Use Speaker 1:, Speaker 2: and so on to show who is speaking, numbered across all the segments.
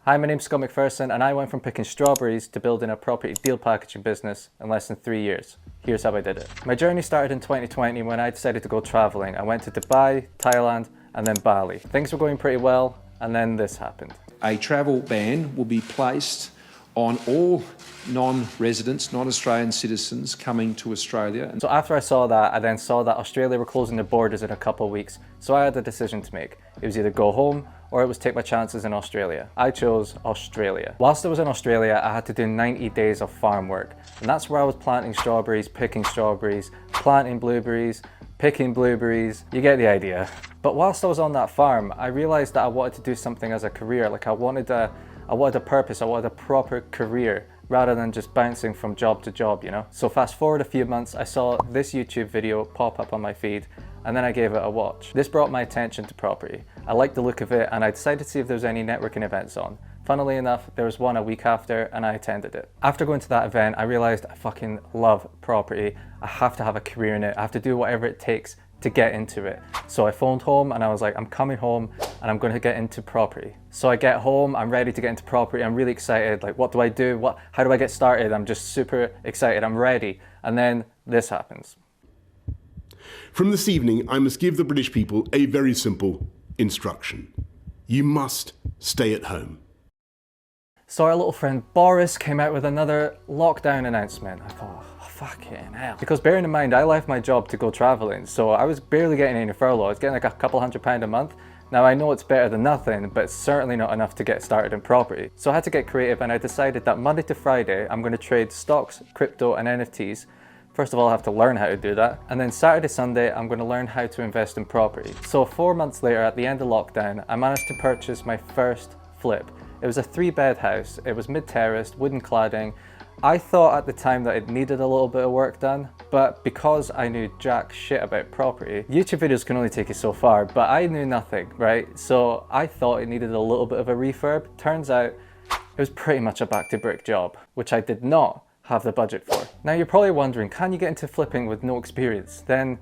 Speaker 1: Hi, my name's Scott McPherson and I went from picking strawberries to building a property deal packaging business in less than 3 years. Here's how I did it. My journey started in 2020 when I decided to go traveling. I went to Dubai, Thailand, and then Bali. Things were going pretty well, and then this happened.
Speaker 2: A travel ban will be placed on all non-residents, non-Australian citizens coming to Australia.
Speaker 1: So after I saw that, I then saw that Australia were closing their borders in a couple of weeks. So I had a decision to make. It was either go home or it was take my chances in Australia. I chose Australia. Whilst I was in Australia, I had to do 90 days of farm work. And that's where I was planting strawberries, picking strawberries, planting blueberries, picking blueberries. You get the idea. But whilst I was on that farm, I realized that I wanted to do something as a career. Like I wanted a purpose, I wanted a proper career rather than just bouncing from job to job, you know? So fast forward a few months, I saw this YouTube video pop up on my feed and then I gave it a watch. This brought my attention to property. I liked the look of it and I decided to see if there was any networking events on. Funnily enough, there was one a week after and I attended it. After going to that event, I realized I fucking love property. I have to have a career in it. I have to do whatever it takes to get into it. So I phoned home and I was like, I'm coming home and I'm going to get into property. So I get home, I'm ready to get into property. I'm really excited. Like, what do I do? How do I get started? I'm just super excited. I'm ready. And then this happens.
Speaker 3: From this evening, I must give the British people a very simple instruction. You must stay at home.
Speaker 1: So our little friend Boris came out with another lockdown announcement. I thought, oh, fucking hell. Because bearing in mind, I left my job to go traveling, so I was barely getting any furlough. I was getting like a couple £100 a month. Now I know it's better than nothing, but it's certainly not enough to get started in property. So I had to get creative and I decided that Monday to Friday, I'm going to trade stocks, crypto and NFTs. First of all, I have to learn how to do that. And then Saturday, Sunday, I'm going to learn how to invest in property. So 4 months later, at the end of lockdown, I managed to purchase my first flip. It was a 3-bed house. It was mid-terraced, wooden cladding. I thought at the time that it needed a little bit of work done, but because I knew jack shit about property, YouTube videos can only take you so far, but I knew nothing, right? So I thought it needed a little bit of a refurb. Turns out it was pretty much a back to brick job, which I did not have the budget for. Now you're probably wondering, can you get into flipping with no experience? Then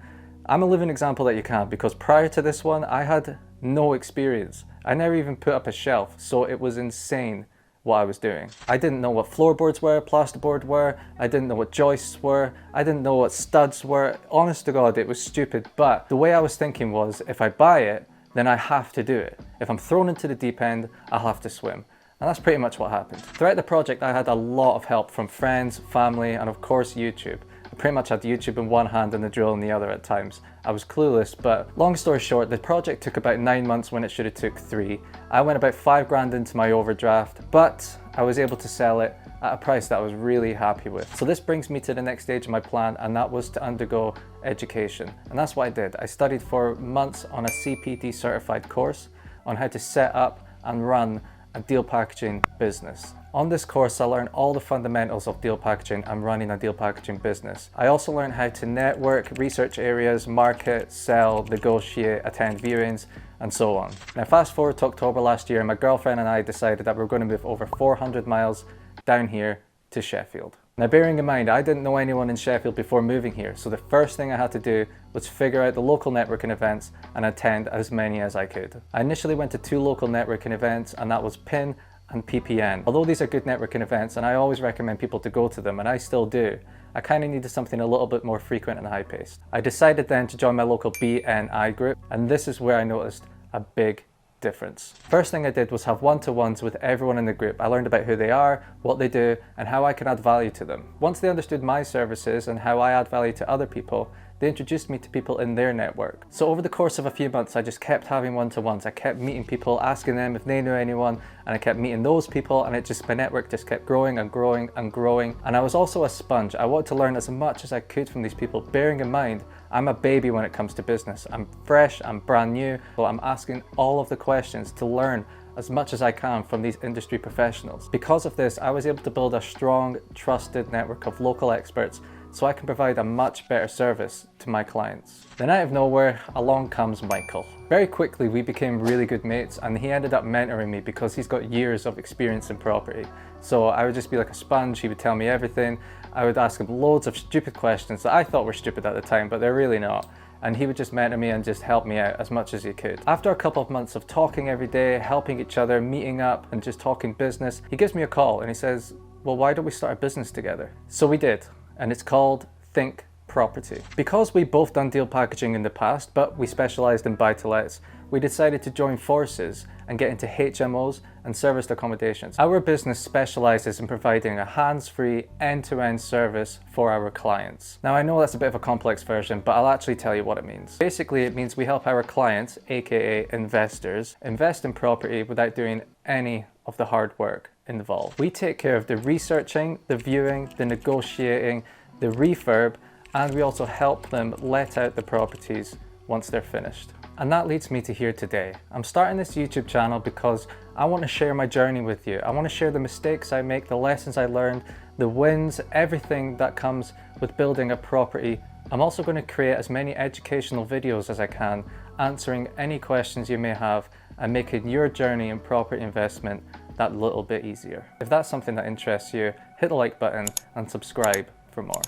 Speaker 1: I'm a living example that you can, because prior to this one, I had no experience. I never even put up a shelf, so it was insane what I was doing. I didn't know what floorboards were, plasterboard were, I didn't know what joists were, I didn't know what studs were. Honest to God, it was stupid, but the way I was thinking was, if I buy it, then I have to do it. If I'm thrown into the deep end, I'll have to swim. And that's pretty much what happened. Throughout the project, I had a lot of help from friends, family, and of course YouTube. I pretty much had YouTube in one hand and the drill in the other at times. I was clueless, but long story short, the project took about 9 months when it should have took 3. I went about 5 grand into my overdraft, but I was able to sell it at a price that I was really happy with. So this brings me to the next stage of my plan, and that was to undergo education. And that's what I did. I studied for months on a CPD certified course on how to set up and run a deal packaging business. On this course, I learned all the fundamentals of deal packaging and running a deal packaging business. I also learned how to network, research areas, market, sell, negotiate, attend viewings, and so on. Now fast forward to October last year, my girlfriend and I decided that we were going to move over 400 miles down here to Sheffield. Now bearing in mind, I didn't know anyone in Sheffield before moving here, so the first thing I had to do was figure out the local networking events and attend as many as I could. I initially went to 2 local networking events, and that was PIN and PPN. Although these are good networking events and I always recommend people to go to them, and I still do, I kind of needed something a little bit more frequent and high paced. I decided then to join my local BNI group, and this is where I noticed a big difference. First thing I did was have one-to-ones with everyone in the group. I learned about who they are, what they do, and how I can add value to them. Once they understood my services and how I add value to other people, they introduced me to people in their network. So over the course of a few months, I just kept having one-to-ones. I kept meeting people, asking them if they knew anyone, and I kept meeting those people, and my network just kept growing and growing and growing. And I was also a sponge. I wanted to learn as much as I could from these people, bearing in mind, I'm a baby when it comes to business. I'm fresh, I'm brand new, so I'm asking all of the questions to learn as much as I can from these industry professionals. Because of this, I was able to build a strong, trusted network of local experts so I can provide a much better service to my clients. Then out of nowhere, along comes Michael. Very quickly, we became really good mates, and he ended up mentoring me because he's got years of experience in property. So I would just be like a sponge, he would tell me everything. I would ask him loads of stupid questions that I thought were stupid at the time, but they're really not. and he would just mentor me and just help me out as much as he could. After a couple of months of talking every day, helping each other, meeting up and just talking business, he gives me a call and he says, well, why don't we start a business together? So we did, and it's called Think Property. Because we both done deal packaging in the past, but we specialized in buy-to-lets, we decided to join forces and get into HMOs and serviced accommodations. Our business specializes in providing a hands-free, end-to-end service for our clients. Now I know that's a bit of a complex version, but I'll actually tell you what it means. Basically, it means we help our clients, aka investors, invest in property without doing any of the hard work involved. We take care of the researching, the viewing, the negotiating, the refurb, and we also help them let out the properties once they're finished. And that leads me to here today. I'm starting this YouTube channel because I want to share my journey with you. I want to share the mistakes I make, the lessons I learned, the wins, everything that comes with building a property. I'm also going to create as many educational videos as I can, answering any questions you may have and making your journey in property investment that little bit easier. If that's something that interests you, hit the like button and subscribe for more.